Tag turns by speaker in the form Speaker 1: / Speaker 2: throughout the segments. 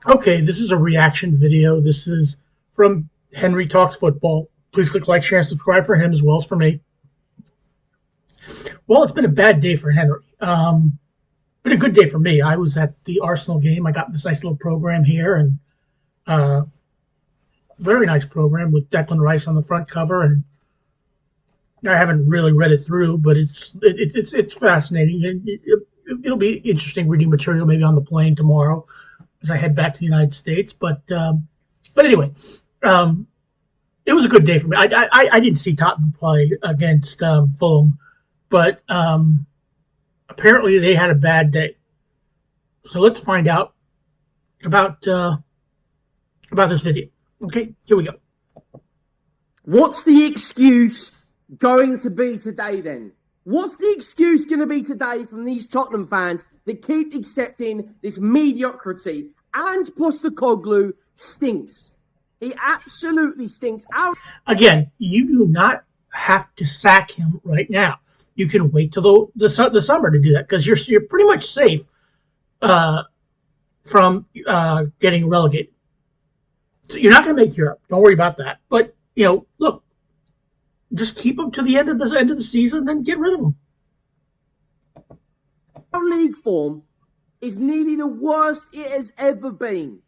Speaker 1: Okay, this is a reaction video. This is from Henry Talks Football. Please click like, share, and subscribe for him as well as for me. Well, it's been a bad day for Henry. Been a good day for me. I was at the Arsenal game. I got this nice little program here, and very nice program with Declan Rice on the front cover. And I haven't really read it through, but it's fascinating. It'll be interesting reading material maybe on the plane tomorrow as I head back to the United States. But anyway, it was a good day for me. I didn't see Tottenham play against Fulham, but apparently they had a bad day. So let's find out about this video. Okay, here we go.
Speaker 2: What's the excuse going to be today then? What's the excuse going to be today from these Tottenham fans that keep accepting this mediocrity? And Postecoglou stinks. He absolutely stinks.
Speaker 1: Again, you do not have to sack him right now. You can wait till the summer to do that because you're pretty much safe from getting relegated. So you're not going to make Europe. Don't worry about that. But look, just keep him to the end of the season, then get rid of him.
Speaker 2: Our league form is nearly the worst it has ever been.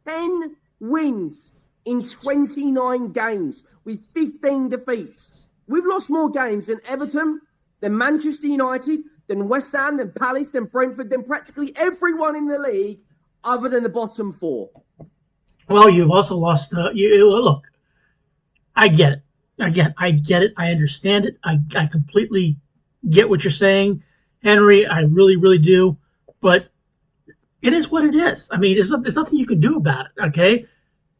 Speaker 2: 10 wins in 29 games with 15 defeats. We've lost more games than Everton, than Manchester United, than West Ham, than Palace, than Brentford, than practically everyone in the league other than the bottom four.
Speaker 1: Well, you've also lost. Look, I get it. Again, I get it. I understand it. I completely get what you're saying, Henry. I really, really do. But it is what it is. I mean, there's nothing you can do about it. Okay,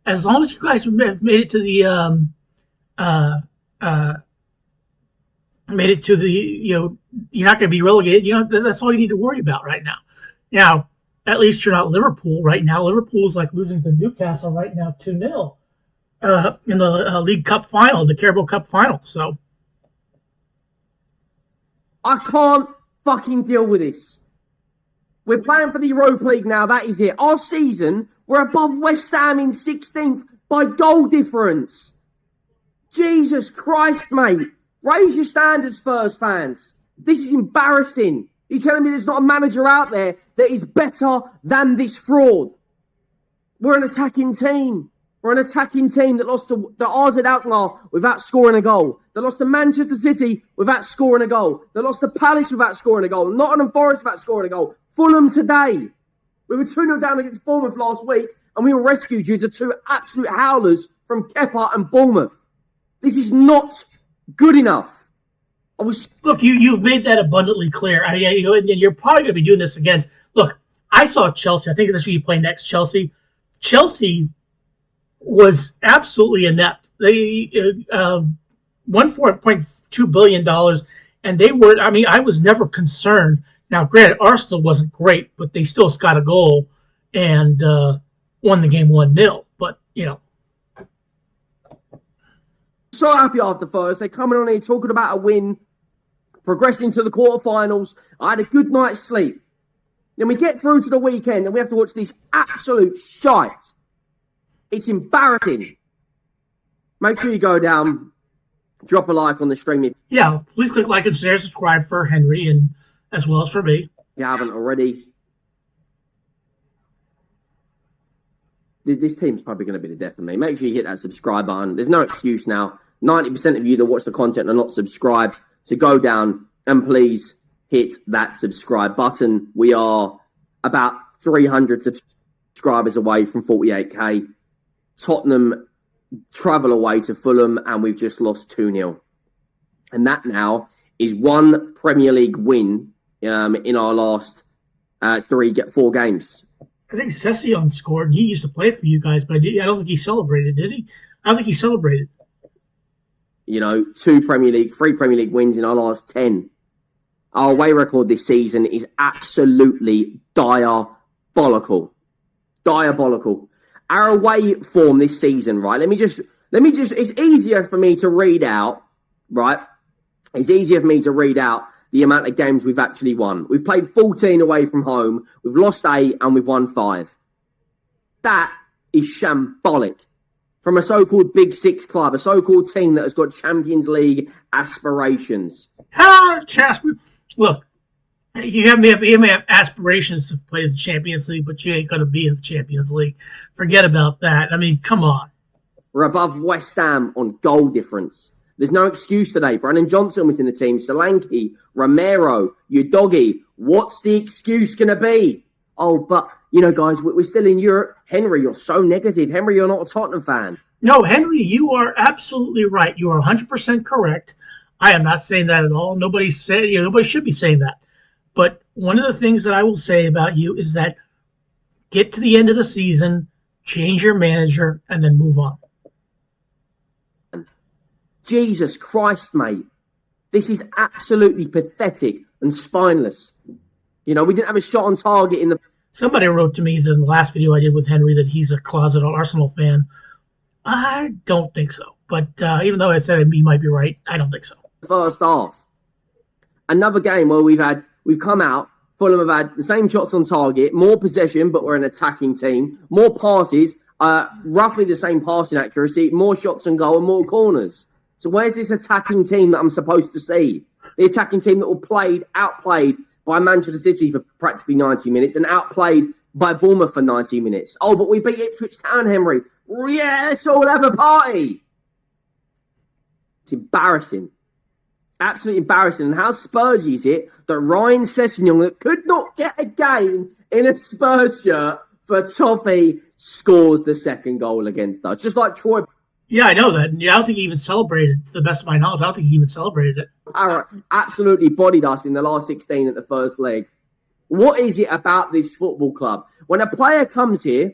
Speaker 1: as long as you guys have made it to the you're not going to be relegated. That's all you need to worry about right now. Now, at least you're not Liverpool right now. Liverpool's like losing to Newcastle right now 2-0 in the League Cup final, the Carabao Cup final. So
Speaker 2: I can't fucking deal with this. We're playing for the Europa League now. That is it. Our season, we're above West Ham in 16th by goal difference. Jesus Christ, mate. Raise your standards, Spurs fans. This is embarrassing. You're telling me there's not a manager out there that is better than this fraud? We're an attacking team. We're an attacking team that lost to the AZ Alkmaar without scoring a goal. They lost to Manchester City without scoring a goal. They lost to Palace without scoring a goal. Nottingham Forest without scoring a goal. Fulham today. We were 2-0 down against Bournemouth last week and we were rescued due to two absolute howlers from Kepa and Bournemouth. This is not good enough.
Speaker 1: Look, you've made that abundantly clear. And you're probably going to be doing this again. Look, I saw Chelsea. I think that's who you play next, Chelsea. Chelsea was absolutely inept. They won $4.2 billion, and they were, I was never concerned. Now, granted, Arsenal wasn't great, but they still got a goal and won the game 1-0. But,
Speaker 2: so happy after first. They're coming on here talking about a win, progressing to the quarterfinals. I had a good night's sleep. Then we get through to the weekend and we have to watch this absolute shite. It's embarrassing. Make sure you go down, drop a like on the stream.
Speaker 1: Yeah, please click like and share, subscribe for Henry and as well as for me.
Speaker 2: If you haven't already. This team's probably going to be the death of me. Make sure you hit that subscribe button. There's no excuse now. 90% of you that watch the content are not subscribed. So go down and please hit that subscribe button. We are about 300 subscribers away from 48k. Tottenham travel away to Fulham and we've just lost 2-0. And that now is one Premier League win in our last 4 games.
Speaker 1: I think Session scored, and he used to play for you guys, but I don't think he celebrated, did he? I don't think he celebrated.
Speaker 2: 3 Premier League wins in our last 10. Our away record this season is absolutely diabolical. Diabolical. Our away form this season, right? Let me just, it's easier for me to read out, right? It's easier for me to read out the amount of games we've actually won. We've played 14 away from home. We've lost 8 and we've won 5. That is shambolic. From a so-called Big Six club, a so-called team that has got Champions League aspirations.
Speaker 1: Look, you may have aspirations to play the Champions League, but you ain't going to be in the Champions League. Forget about that. I mean, come on.
Speaker 2: We're above West Ham on goal difference. There's no excuse today. Brennan Johnson was in the team. Solanke, Romero, Udogie. What's the excuse going to be? Oh, but, guys, we're still in Europe. Henry, you're so negative. Henry, you're not a Tottenham fan.
Speaker 1: No, Henry, you are absolutely right. You are 100% correct. I am not saying that at all. Nobody should be saying that. But one of the things that I will say about you is that get to the end of the season, change your manager, and then move on.
Speaker 2: Jesus Christ, mate. This is absolutely pathetic and spineless. We didn't have a shot on target in the...
Speaker 1: Somebody wrote to me that in the last video I did with Henry that he's a closet Arsenal fan. I don't think so. But even though I said he might be right, I don't think so.
Speaker 2: First half. Another game where we've come out, Fulham have had the same shots on target, more possession, but we're an attacking team, more passes, roughly the same passing accuracy, more shots on goal and more corners. So where's this attacking team that I'm supposed to see? The attacking team that were outplayed by Manchester City for practically 90 minutes and outplayed by Bournemouth for 90 minutes. Oh, but we beat Ipswich Town, Henry. Yeah, let's all have a party. It's embarrassing. Absolutely embarrassing. And how Spursy is it that Ryan Sessegnon, that could not get a game in a Spurs shirt for Toffee, scores the second goal against us? Just like Troy...
Speaker 1: Yeah, I know that. I don't think he even celebrated, to the best of my knowledge. I don't think he even celebrated it.
Speaker 2: Absolutely bodied us in the last 16 at the first leg. What is it about this football club? When a player comes here,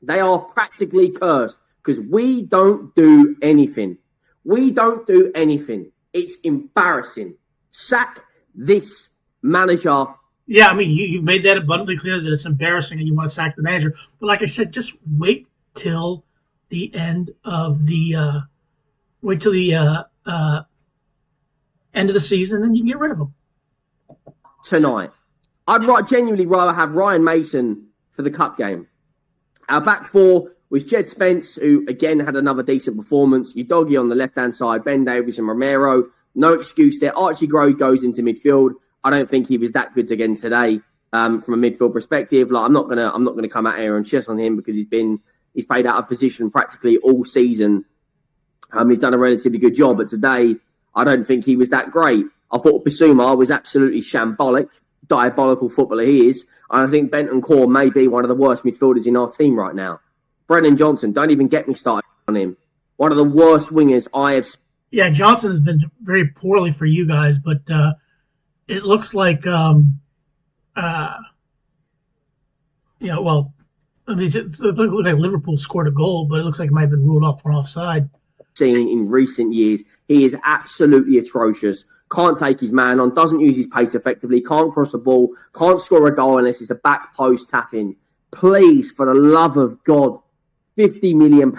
Speaker 2: they are practically cursed because we don't do anything. We don't do anything. It's embarrassing. Sack this manager.
Speaker 1: Yeah, I mean, you've made that abundantly clear that it's embarrassing and you want to sack the manager. But like I said, just wait till the end of the end of the season, and you can get rid of him
Speaker 2: tonight. I'd genuinely rather have Ryan Mason for the cup game. Our back four was Jed Spence, who again had another decent performance. Udogie on the left-hand side, Ben Davies and Romero. No excuse there. Archie Grove goes into midfield. I don't think he was that good again today from a midfield perspective. Like I'm not gonna come out here and shit on him because he's played out of position practically all season. He's done a relatively good job, but today I don't think he was that great. I thought Bissouma was absolutely shambolic, diabolical footballer he is. And I think Bentancur may be one of the worst midfielders in our team right now. Brennan Johnson, don't even get me started on him. One of the worst wingers I have seen.
Speaker 1: Yeah, Johnson has been very poorly for you guys, but it looks like, it looks like Liverpool scored a goal, but it looks like it might have been ruled off for offside.
Speaker 2: Seen in recent years, he is absolutely atrocious. Can't take his man on, doesn't use his pace effectively, can't cross a ball, can't score a goal unless it's a back post tap-in. Please, for the love of God, £50 million.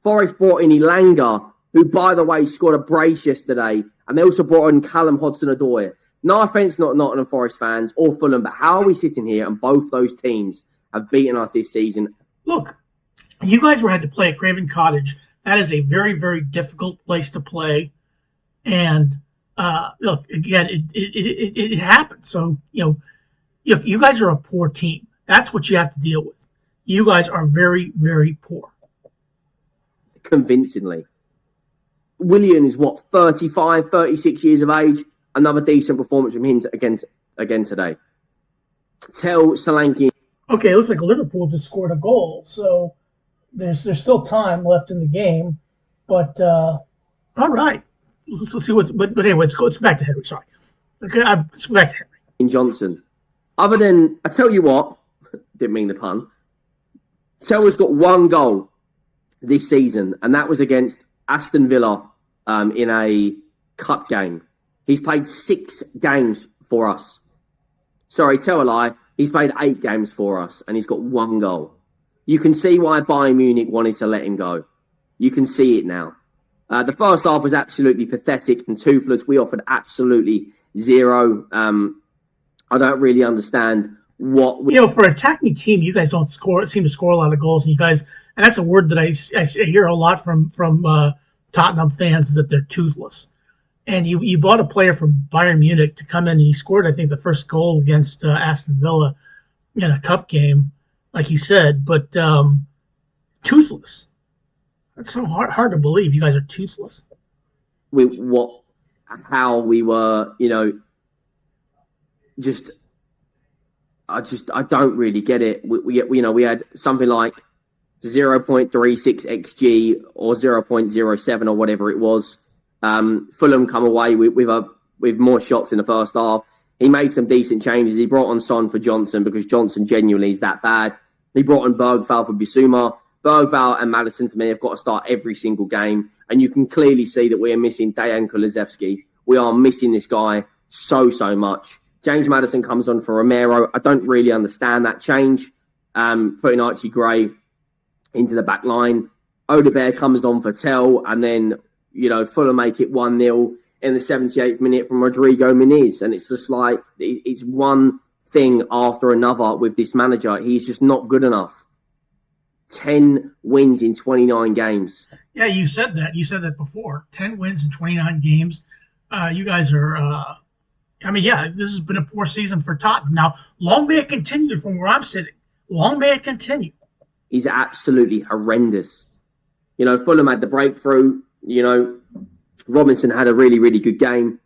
Speaker 2: Forest brought in Elanga, who, by the way, scored a brace yesterday, and they also brought in Callum Hudson-Odoi. No offence, not Nottingham Forest fans or Fulham, but how are we sitting here and both those teams have beaten us this season?
Speaker 1: Look, you guys had to play at Craven Cottage. That is a very, very difficult place to play. And look, again, it happens. So, you guys are a poor team. That's what you have to deal with. You guys are very, very poor.
Speaker 2: Convincingly. Willian is 35, 36 years of age. Another decent performance from him again today. Tell Solanke.
Speaker 1: Okay, it looks like Liverpool just scored a goal. So there's still time left in the game. But, all right. Let's see what. But anyway, let's go back to Henry. Sorry. Okay, let's go back to Henry.
Speaker 2: In Johnson. Other than, I tell you what, didn't mean the pun. Tell's got one goal this season, and that was against Aston Villa in a cup game. He's played 6 games for us. Sorry, tell a lie. He's played 8 games for us, and he's got 1 goal. You can see why Bayern Munich wanted to let him go. You can see it now. The first half was absolutely pathetic and toothless. We offered absolutely zero. I don't really understand what we,
Speaker 1: For an attacking team, you guys don't seem to score a lot of goals, and that's a word that I hear a lot from Tottenham fans, is that they're toothless. And you bought a player from Bayern Munich to come in, and he scored, I think, the first goal against Aston Villa in a cup game, like you said, but toothless. That's so hard to believe you guys are toothless.
Speaker 2: How we were, I don't really get it. We had something like 0.36 xG or 0.07 or whatever it was. Fulham come away with more shots in the first half. He made some decent changes. He brought on Son for Johnson because Johnson genuinely is that bad. He brought on Bergvall for Bissouma. Bergvall and Maddison, for me, have got to start every single game. And you can clearly see that we are missing Dejan Kulusevski. We are missing this guy so much. James Maddison comes on for Romero. I don't really understand that change. Putting Archie Gray into the back line. Odegaard comes on for Tell, and then, Fulham make it 1-0 in the 78th minute from Rodrigo Muniz. And it's just like, it's one thing after another with this manager. He's just not good enough. 10 wins in 29 games.
Speaker 1: Yeah, you said that. You said that before. 10 wins in 29 games. You guys are, this has been a poor season for Tottenham. Now, long may it continue from where I'm sitting. Long may it continue.
Speaker 2: He's absolutely horrendous. Fulham had the breakthrough. Robinson had a really, really good game.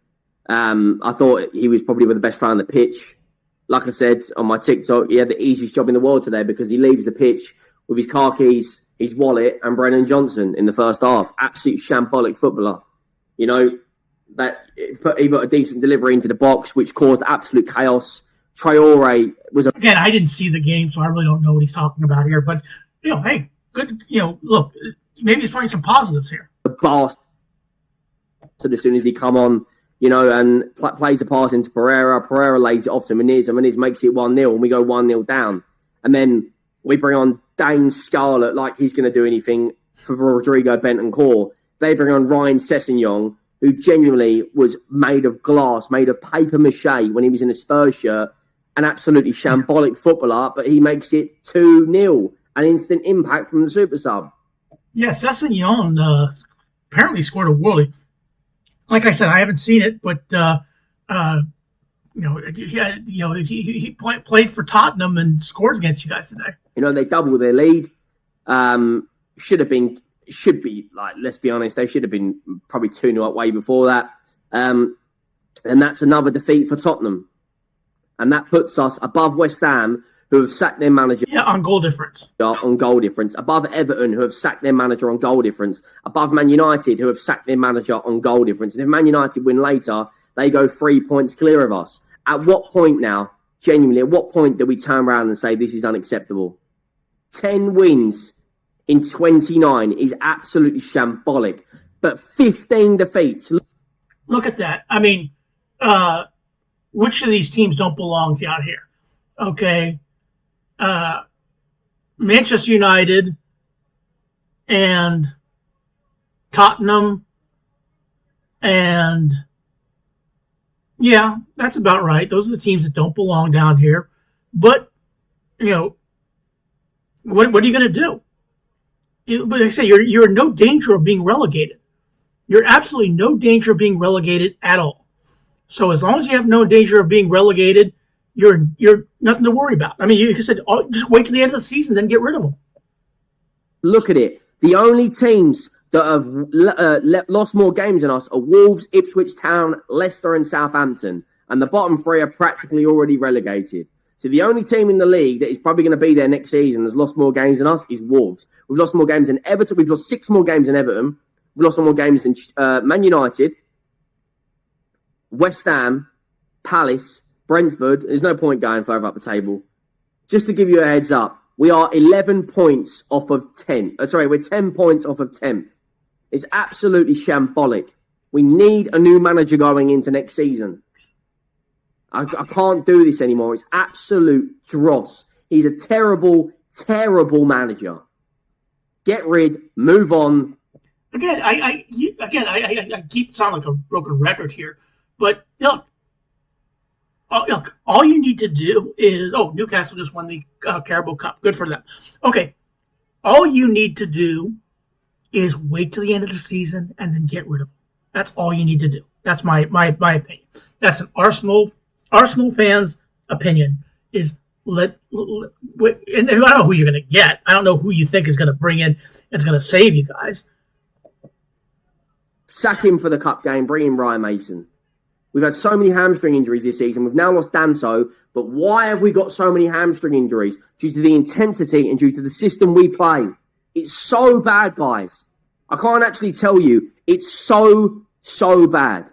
Speaker 2: I thought he was probably the best player on the pitch. Like I said on my TikTok, he had the easiest job in the world today because he leaves the pitch with his car keys, his wallet, and Brennan Johnson in the first half. Absolute shambolic footballer. That he put a decent delivery into the box, which caused absolute chaos. Traore was
Speaker 1: again. I didn't see the game, so I really don't know what he's talking about here. But hey, good. Look, maybe he's finding some positives here.
Speaker 2: A bastard. So as soon as he come on, and plays the pass into Pereira lays it off to Muniz, and Muniz makes it 1-0, and we go 1-0 down, and then we bring on Dane Scarlett like he's going to do anything for Rodrigo Bentancur. They bring on Ryan Sessegnon, who genuinely was made of glass, made of paper mache when he was in a Spurs shirt, an absolutely shambolic footballer, but he makes it 2-0, an instant impact from the super sub.
Speaker 1: Yeah, Sessegnon apparently scored a worldie. Like I said, I haven't seen it, but he played for Tottenham and scored against you guys today.
Speaker 2: They double their lead. Should be like, let's be honest, they should have been probably 2-0 up way before that. And that's another defeat for Tottenham. And that puts us above West Ham, who have sacked their manager.
Speaker 1: Yeah, on goal difference.
Speaker 2: On goal difference. Above Everton, who have sacked their manager on goal difference. Above Man United, who have sacked their manager on goal difference. And if Man United win later, they go 3 points clear of us. At what point now, genuinely, at what point do we turn around and say this is unacceptable? 10 wins in 29 is absolutely shambolic. But 15 defeats.
Speaker 1: Look at that. I mean, which of these teams don't belong down here? Okay. Manchester United and Tottenham and yeah, that's about right. Those are the teams that don't belong down here. But, what are you going to do? But like I say, you're in no danger of being relegated. You're absolutely no danger of being relegated at all. So as long as you have no danger of being relegated, you're nothing to worry about. I mean, you said, just wait till the end of the season, then get rid of them.
Speaker 2: Look at it. The only teams that have lost more games than us are Wolves, Ipswich Town, Leicester and Southampton. And the bottom three are practically already relegated. So the only team in the league that is probably going to be there next season that's lost more games than us is Wolves. We've lost more games than Everton. We've lost 6 more games than Everton. We've lost more games than Man United, West Ham, Palace, Brentford. There's no point going further up the table. Just to give you a heads up, we are 11 points off of 10. We're 10 points off of 10th. It's absolutely shambolic. We need a new manager going into next season. I can't do this anymore. It's absolute dross. He's a terrible, terrible manager. Get rid, move on.
Speaker 1: Again, I keep sounding like a broken record here, but look, Oh, look, all you need to do is Newcastle just won the Carabao Cup. Good for them. Okay, all you need to do is wait till the end of the season and then get rid of them. That's all you need to do. That's my opinion. That's an Arsenal fans' opinion. Is and I don't know who you're going to get. I don't know who you think is going to bring in. It's going to save you guys.
Speaker 2: Sack him for the cup game. Bring in Ryan Mason. We've had so many hamstring injuries this season. We've now lost Danso. But why have we got so many hamstring injuries? Due to the intensity and due to the system we play. It's so bad, guys. I can't actually tell you. It's so bad.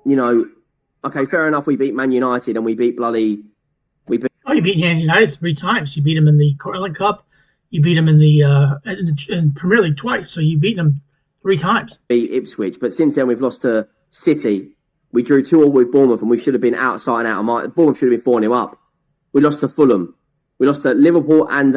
Speaker 2: You know, okay, fair enough. We beat Man United and we beat
Speaker 1: you beat Man United 3 times. You beat them in the Carling Cup. You beat them in the Premier League twice. So you beat them 3 times.
Speaker 2: Beat Ipswich, but since then we've lost to City. We drew 2-2 with Bournemouth, and we should have been outside and out of mind. Bournemouth should have been 4-0 up. We lost to Fulham. We lost to Liverpool and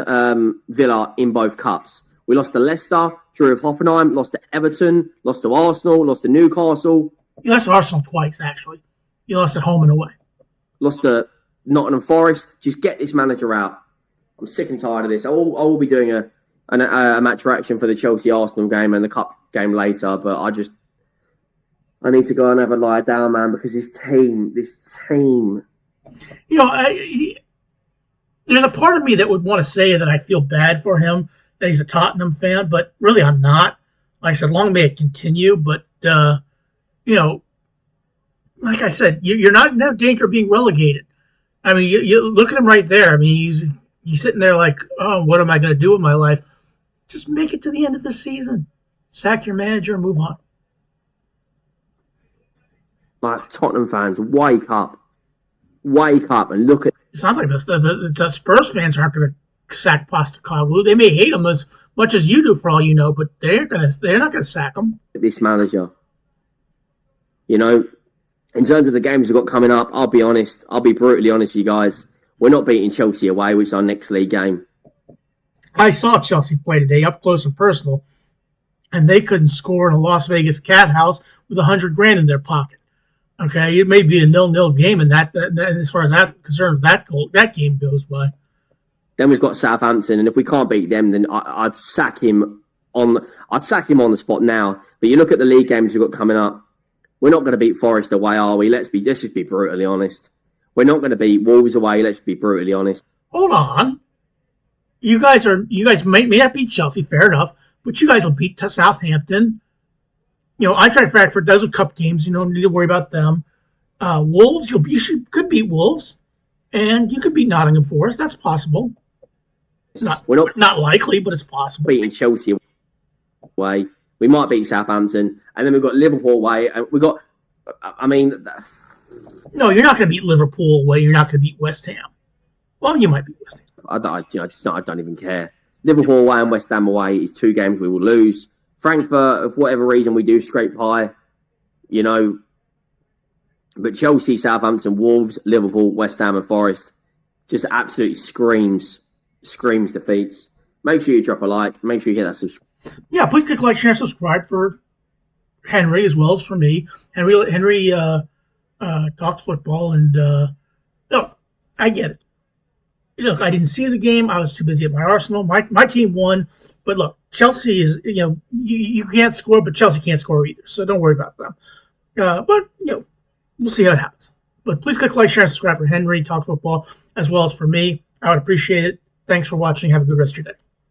Speaker 2: Villa in both cups. We lost to Leicester, drew with Hoffenheim, lost to Everton, lost to Arsenal, lost to Newcastle.
Speaker 1: You lost to Arsenal twice, actually. You lost at home and away.
Speaker 2: Lost to Nottingham Forest. Just get this manager out. I'm sick and tired of this. I will be doing a match reaction for the Chelsea-Arsenal game and the Cup game later, but I need to go and have a lie down, man, because this team.
Speaker 1: You know, there's a part of me that would want to say that I feel bad for him, that he's a Tottenham fan, but really I'm not. Like I said, long may it continue, but, you know, like I said, you're not in no danger of being relegated. I mean, you look at him right there. I mean, he's sitting there like, oh, what am I going to do with my life? Just make it to the end of the season. Sack your manager and move on.
Speaker 2: Like, Tottenham fans, wake up. Wake up and look at...
Speaker 1: It sounds like this. The Spurs fans aren't going to sack Postecoglou. They may hate him as much as you do, for all you know, but they're not going to sack him.
Speaker 2: This manager. You know, in terms of the games we've got coming up, I'll be honest. I'll be brutally honest with you guys. We're not beating Chelsea away, which is our next league game.
Speaker 1: I saw Chelsea play today, up close and personal, and they couldn't score in a Las Vegas cat house with $100,000 in their pocket. Okay, it may be a 0-0 game, and that as far as that concerned, that game goes by.
Speaker 2: Then we've got Southampton, and if we can't beat them, then I'd sack him on the spot now. But you look at the league games we've got coming up. We're not going to beat Forest away, are we? Let's just be brutally honest. We're not going to beat Wolves away. Let's be brutally honest.
Speaker 1: Hold on, you guys may not beat Chelsea, fair enough, but you guys will beat Southampton. You know, Eintracht Frankfurt, those are cup games. You don't need to worry about them. Wolves, could beat Wolves, and you could beat Nottingham Forest. That's possible. We're not likely, but it's possible.
Speaker 2: Beating Chelsea away, we might beat Southampton, and then we've got Liverpool away, and we got. I mean,
Speaker 1: no, you're not going to beat Liverpool away. You're not going to beat West Ham. Well, you might beat West Ham.
Speaker 2: I don't even care. Liverpool away and West Ham away is 2 games we will lose. Frankfurt, for whatever reason, we do scrape by, you know. But Chelsea, Southampton, Wolves, Liverpool, West Ham and Forest just absolutely screams defeats. Make sure you drop a like. Make sure you hit that subscribe.
Speaker 1: Yeah, please click like, share, and subscribe for Henry as well as for me. Henry talks football, and look, I get it. Look, I didn't see the game. I was too busy at my Arsenal. My team won, but look, Chelsea is, you know, you can't score, but Chelsea can't score either. So don't worry about them. But, you know, we'll see how it happens. But please click like, share, and subscribe for Henry Talk Football as well as for me. I would appreciate it. Thanks for watching. Have a good rest of your day.